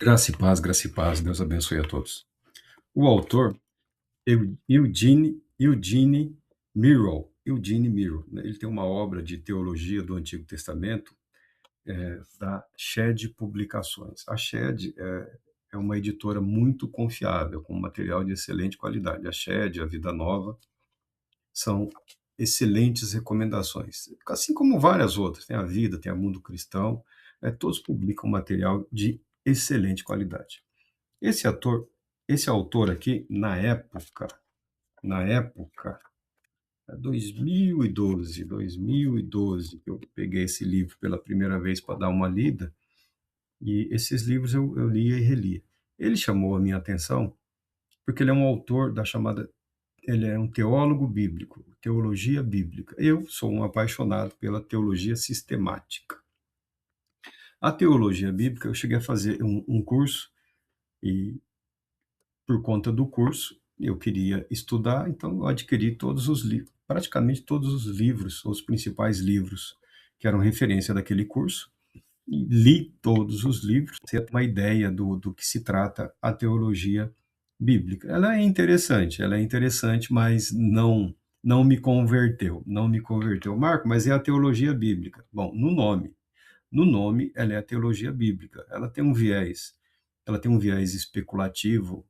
Graça e paz, Deus abençoe a todos. O autor, Eugene Mirrell, né, ele tem uma obra de teologia do Antigo Testamento, da Shed Publicações. A Shed é uma editora muito confiável, com material de excelente qualidade. A Shed, a Vida Nova, são excelentes recomendações, assim como várias outras. Tem a Vida, tem a Mundo Cristão, todos publicam material de excelente qualidade. Esse ator, esse autor aqui, na época, 2012, que eu peguei esse livro pela primeira vez para dar uma lida, e esses livros eu lia e relia. Ele chamou a minha atenção porque ele é um autor ele é um teólogo bíblico, teologia bíblica. Eu sou um apaixonado pela teologia sistemática. A teologia bíblica, eu cheguei a fazer um curso, e por conta do curso, eu queria estudar, então eu adquiri todos os livros, praticamente todos os livros, os principais livros que eram referência daquele curso, e li todos os livros, para ter uma ideia do que se trata a teologia bíblica. Ela é interessante, mas não me converteu, não me converteu. Marco, mas é a teologia bíblica. Bom, no nome, ela é a teologia bíblica. Ela tem um viés especulativo,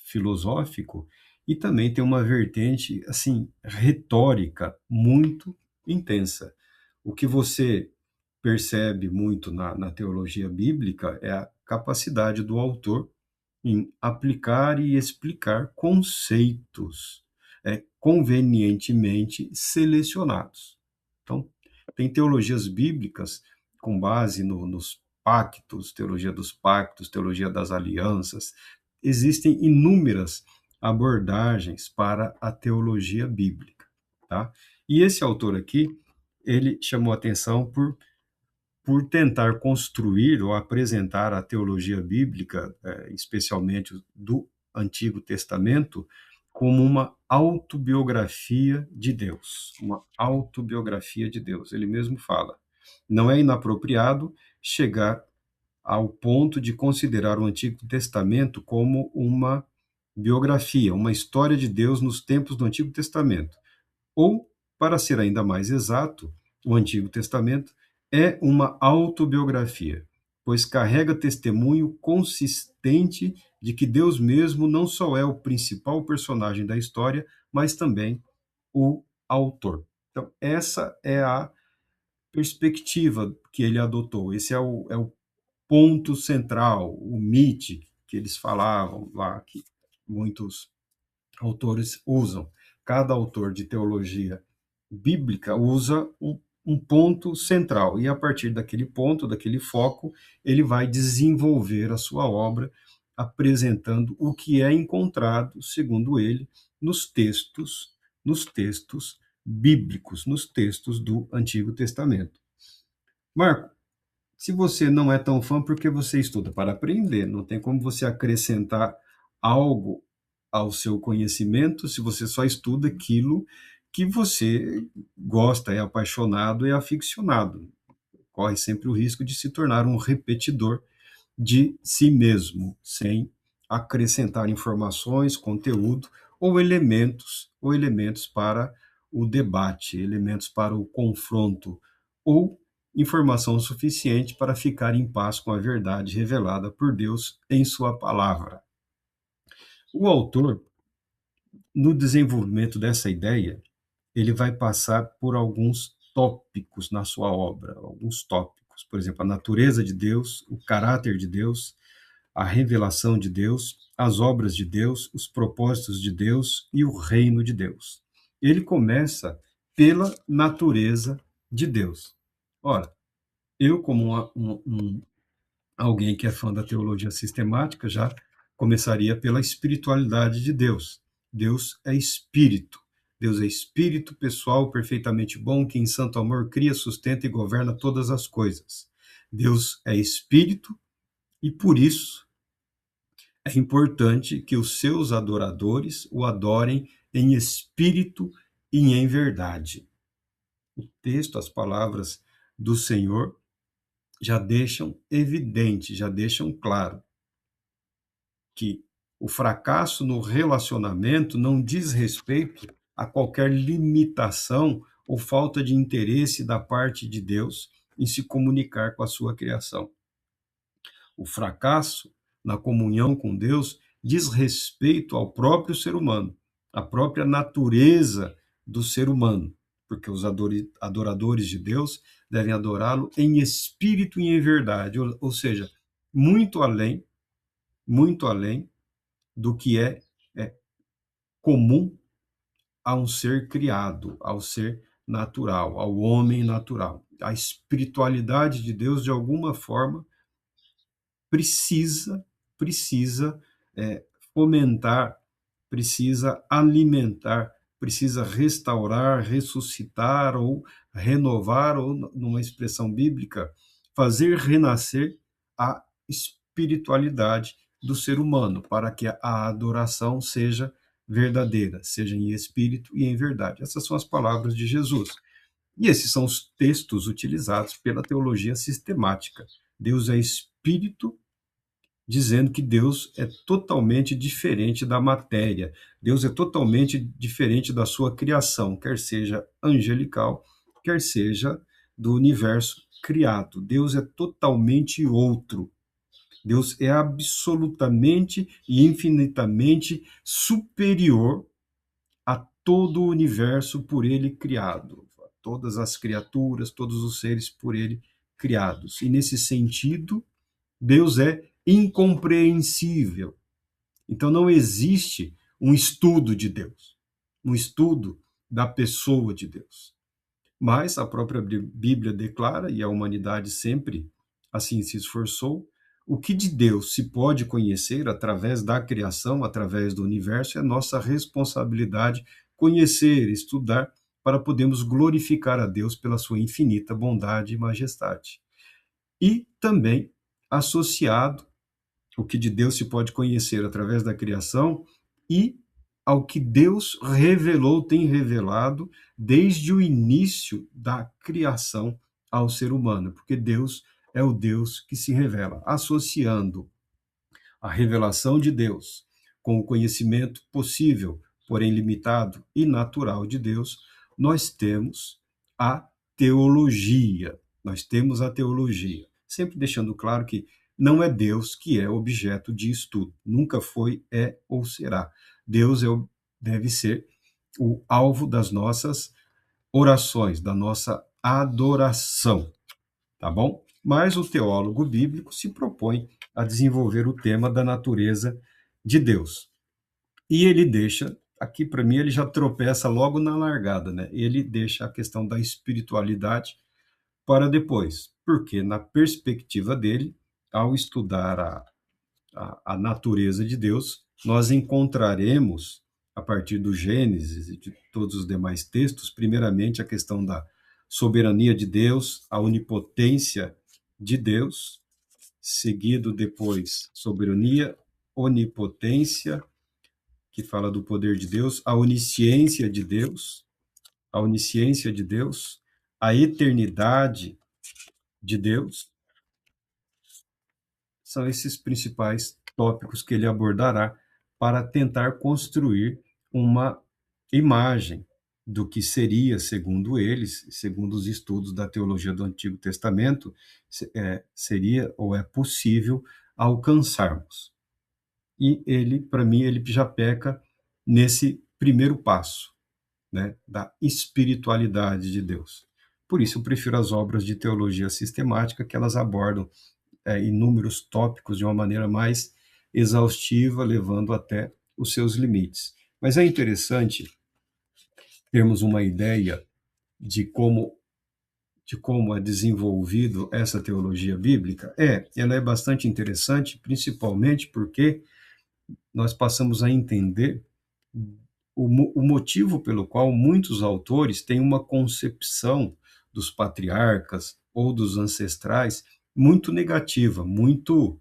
filosófico, e também tem uma vertente, assim, retórica muito intensa. O que você percebe muito na teologia bíblica é a capacidade do autor em aplicar e explicar conceitos, convenientemente selecionados. Então, tem teologias bíblicas com base nos pactos, teologia dos pactos, teologia das alianças. Existem inúmeras abordagens para a teologia bíblica, tá? E esse autor aqui, ele chamou atenção por tentar construir ou apresentar a teologia bíblica, especialmente do Antigo Testamento, como uma autobiografia de Deus, uma autobiografia de Deus. Ele mesmo fala, não é inapropriado chegar ao ponto de considerar o Antigo Testamento como uma biografia, uma história de Deus nos tempos do Antigo Testamento. Ou, para ser ainda mais exato, o Antigo Testamento é uma autobiografia, pois carrega testemunho consistente de que Deus mesmo não só é o principal personagem da história, mas também o autor. Então, essa é a perspectiva que ele adotou. Esse é o ponto central, o MIT, que eles falavam lá, que muitos autores usam. Cada autor de teologia bíblica usa um ponto central, e a partir daquele ponto, daquele foco, ele vai desenvolver a sua obra, apresentando o que é encontrado, segundo ele, nos textos bíblicos, nos textos do Antigo Testamento. Marco, se você não é tão fã, porque você estuda para aprender, não tem como você acrescentar algo ao seu conhecimento se você só estuda aquilo que você gosta, é apaixonado, é aficionado. Corre sempre o risco de se tornar um repetidor de si mesmo, sem acrescentar informações, conteúdo ou elementos para o debate, elementos para o confronto, ou informação suficiente para ficar em paz com a verdade revelada por Deus em sua palavra. O autor, no desenvolvimento dessa ideia, ele vai passar por alguns tópicos na sua obra, alguns tópicos, por exemplo, a natureza de Deus, o caráter de Deus, a revelação de Deus, as obras de Deus, os propósitos de Deus e o reino de Deus. Ele começa pela natureza de Deus. Ora, eu, como alguém que é fã da teologia sistemática, já começaria pela espiritualidade de Deus. Deus é espírito. Deus é espírito pessoal, perfeitamente bom, que em santo amor cria, sustenta e governa todas as coisas. Deus é espírito e, por isso, é importante que os seus adoradores o adorem em espírito e em verdade. O texto, as palavras do Senhor já deixam evidente, já deixam claro. que o fracasso no relacionamento não diz respeito a qualquer limitação ou falta de interesse da parte de Deus em se comunicar com a sua criação. O fracasso na comunhão com Deus diz respeito ao próprio ser humano, à própria natureza do ser humano, porque os adoradores de Deus devem adorá-lo em espírito e em verdade, ou seja, muito além do que é comum a um ser criado, ao ser natural, ao homem natural. A espiritualidade de Deus, de alguma forma, precisa fomentar, precisa alimentar, precisa restaurar, ressuscitar ou renovar, ou, numa expressão bíblica, fazer renascer a espiritualidade do ser humano, para que a adoração seja verdadeira, seja em espírito e em verdade. Essas são as palavras de Jesus. E esses são os textos utilizados pela teologia sistemática. Deus é espírito, dizendo que Deus é totalmente diferente da matéria. Deus é totalmente diferente da sua criação, quer seja angelical, quer seja do universo criado. Deus é totalmente outro. Deus é absolutamente e infinitamente superior a todo o universo por ele criado, a todas as criaturas, todos os seres por ele criados. E nesse sentido, Deus é incompreensível. Então não existe um estudo de Deus, um estudo da pessoa de Deus. Mas a própria Bíblia declara, e a humanidade sempre assim se esforçou, o que de Deus se pode conhecer através da criação, através do universo, é nossa responsabilidade conhecer, estudar, para podermos glorificar a Deus pela sua infinita bondade e majestade. E também associado o que de Deus se pode conhecer através da criação e ao que Deus revelou, tem revelado desde o início da criação ao ser humano, porque Deus é o Deus que se revela, associando a revelação de Deus com o conhecimento possível, porém limitado e natural de Deus, nós temos a teologia. Nós temos a teologia, sempre deixando claro que não é Deus que é objeto de estudo, nunca foi, é ou será. Deus deve ser o alvo das nossas orações, da nossa adoração, tá bom? Mas o teólogo bíblico se propõe a desenvolver o tema da natureza de Deus. E ele deixa, aqui para mim, ele já tropeça logo na largada, né? Ele deixa a questão da espiritualidade para depois, porque na perspectiva dele, ao estudar a natureza de Deus, nós encontraremos, a partir do Gênesis e de todos os demais textos, primeiramente a questão da soberania de Deus, a onipotência de Deus, seguido depois soberania, onipotência, que fala do poder de Deus, a onisciência de Deus, a onisciência de Deus, a eternidade de Deus. São esses principais tópicos que ele abordará para tentar construir uma imagem do que seria, segundo eles, segundo os estudos da teologia do Antigo Testamento, seria ou é possível alcançarmos. E ele, para mim, ele já peca nesse primeiro passo, né, da espiritualidade de Deus. Por isso eu prefiro as obras de teologia sistemática, que elas abordam inúmeros tópicos de uma maneira mais exaustiva, levando até os seus limites. Mas é interessante termos uma ideia de como é desenvolvido essa teologia bíblica. Ela é bastante interessante, principalmente porque nós passamos a entender o motivo pelo qual muitos autores têm uma concepção dos patriarcas ou dos ancestrais muito negativa, muito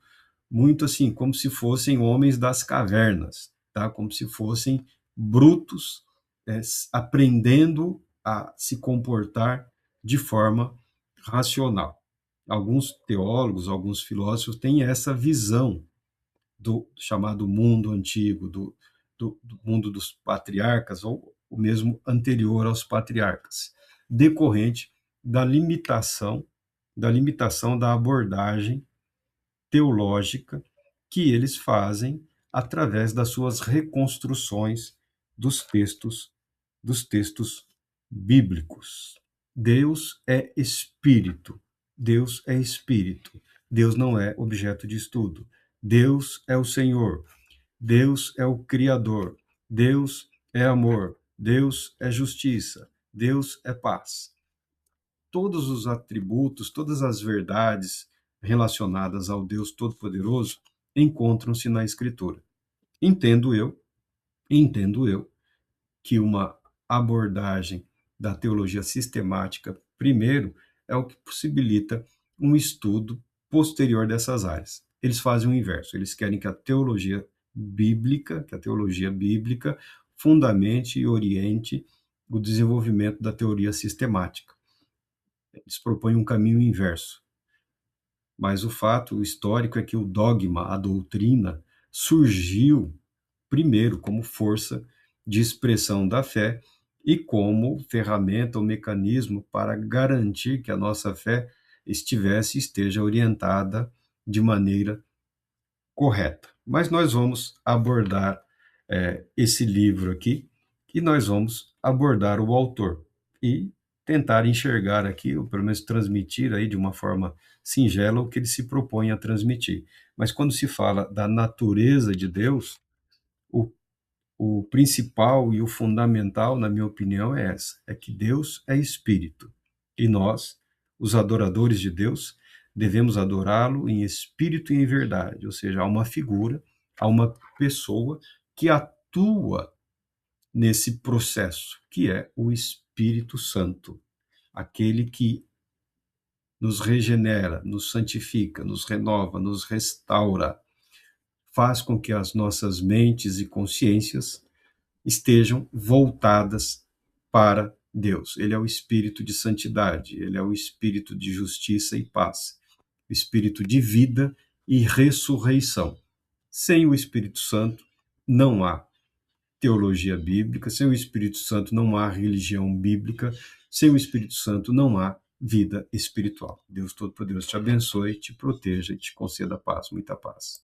assim, como se fossem homens das cavernas, tá? Como se fossem brutos, aprendendo a se comportar de forma racional. Alguns teólogos, alguns filósofos têm essa visão do chamado mundo antigo, do mundo dos patriarcas, ou o mesmo anterior aos patriarcas, decorrente da limitação da abordagem teológica que eles fazem através das suas reconstruções dos textos bíblicos. Deus é espírito. Deus é espírito. Deus não é objeto de estudo. Deus é o Senhor. Deus é o Criador. Deus é amor. Deus é justiça. Deus é paz. Todos os atributos, todas as verdades relacionadas ao Deus Todo-Poderoso encontram-se na Escritura. Entendo eu que uma abordagem da teologia sistemática, primeiro, é o que possibilita um estudo posterior dessas áreas. Eles fazem o inverso, eles querem que a teologia bíblica, fundamente e oriente o desenvolvimento da teoria sistemática. Eles propõem um caminho inverso. Mas o fato histórico é que o dogma, a doutrina, surgiu primeiro como força de expressão da fé e como ferramenta ou mecanismo para garantir que a nossa fé esteja orientada de maneira correta. Mas nós vamos abordar esse livro aqui e nós vamos abordar o autor e tentar enxergar aqui, ou pelo menos transmitir aí de uma forma singela o que ele se propõe a transmitir. Mas quando se fala da natureza de Deus, o, o principal e o fundamental, na minha opinião, é que Deus é espírito. E nós, os adoradores de Deus, devemos adorá-lo em espírito e em verdade, ou seja, há uma figura, há uma pessoa que atua nesse processo, que é o Espírito Santo, aquele que nos regenera, nos santifica, nos renova, nos restaura, faz com que as nossas mentes e consciências estejam voltadas para Deus. Ele é o espírito de santidade, ele é o espírito de justiça e paz, o espírito de vida e ressurreição. Sem o Espírito Santo não há teologia bíblica, sem o Espírito Santo não há religião bíblica, sem o Espírito Santo não há vida espiritual. Deus Todo-Poderoso te abençoe, te proteja e te conceda paz, muita paz.